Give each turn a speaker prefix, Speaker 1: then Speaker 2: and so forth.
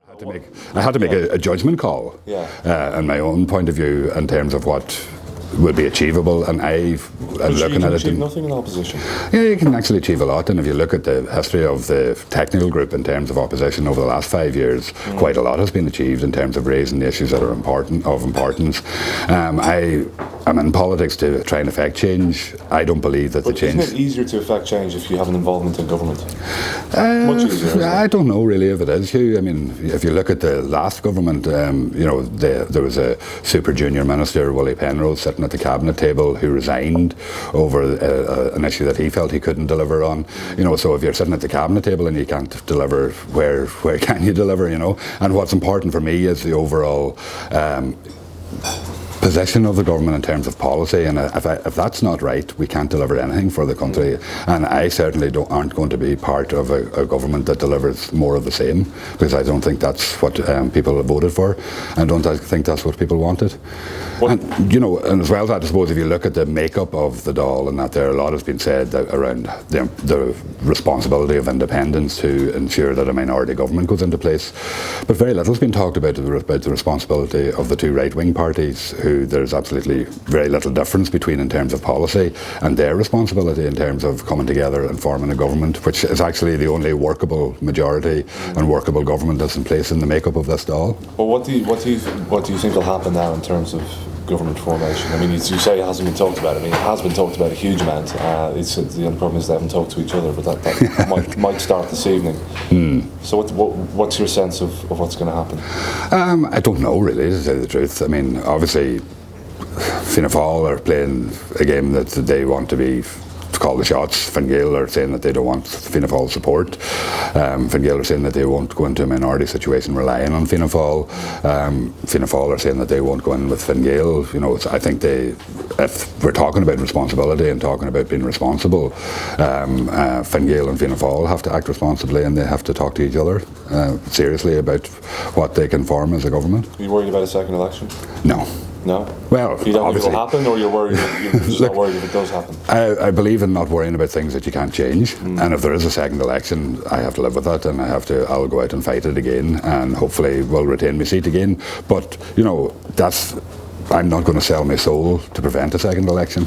Speaker 1: I had to make a judgment call, in my own point of view, in terms of what would be achievable, and looking at it.
Speaker 2: Achieve nothing in opposition.
Speaker 1: Yeah, you can actually achieve a lot, and if you look at the history of the technical group in terms of opposition over the last 5 years, quite a lot has been achieved in terms of raising the issues that are of importance. I'm in politics to try and affect change. I don't believe that the change.
Speaker 2: Isn't it easier to affect change if you have an involvement in government? Much easier.
Speaker 1: I don't know really if it is, Hugh. I mean, if you look at the last government, there was a super junior minister, Willie Penrose, sitting at the cabinet table who resigned over an issue that he felt he couldn't deliver on. So if you're sitting at the cabinet table and you can't deliver, where can you deliver? And what's important for me is the overall position of the government in terms of policy, and if that's not right, we can't deliver anything for the country. And I certainly aren't going to be part of a government that delivers more of the same, because I don't think that's what people have voted for. I don't think that's what people wanted. And as well as that, I suppose if you look at the makeup of the Dáil, and that there a lot has been said around the responsibility of independents to ensure that a minority government goes into place, but very little has been talked about the responsibility of the two right-wing parties, who there's absolutely very little difference between in terms of policy, and their responsibility in terms of coming together and forming a government, which is actually the only workable majority and workable government that's in place in the makeup of this Dáil.
Speaker 2: Well, what do you think will happen now in terms of government formation? I mean, you say it hasn't been talked about. I mean, it has been talked about a huge amount. The only problem is they haven't talked to each other, but that might start this evening. So what's your sense of what's going to happen?
Speaker 1: I don't know really, to tell you the truth. I mean, obviously Fianna Fáil are playing a game that they want to call the shots. Fine Gael are saying that they don't want Fianna Fáil support. Fine Gael are saying that they won't go into a minority situation relying on Fianna Fáil. Fianna Fáil are saying that they won't go in with Fine Gael. I think if we're talking about responsibility and talking about being responsible, Fine Gael and Fianna Fáil have to act responsibly, and they have to talk to each other seriously about what they can form as a government.
Speaker 2: Are you worried about a second election?
Speaker 1: No.
Speaker 2: No?
Speaker 1: Well,
Speaker 2: you don't
Speaker 1: obviously.
Speaker 2: Think it will happen, or you're worried? You're just not worried if it does happen.
Speaker 1: I believe in not worrying about things that you can't change, and if there is a second election, I have to live with that, and I'll go out and fight it again, and hopefully will retain my seat again. But I'm not going to sell my soul to prevent a second election.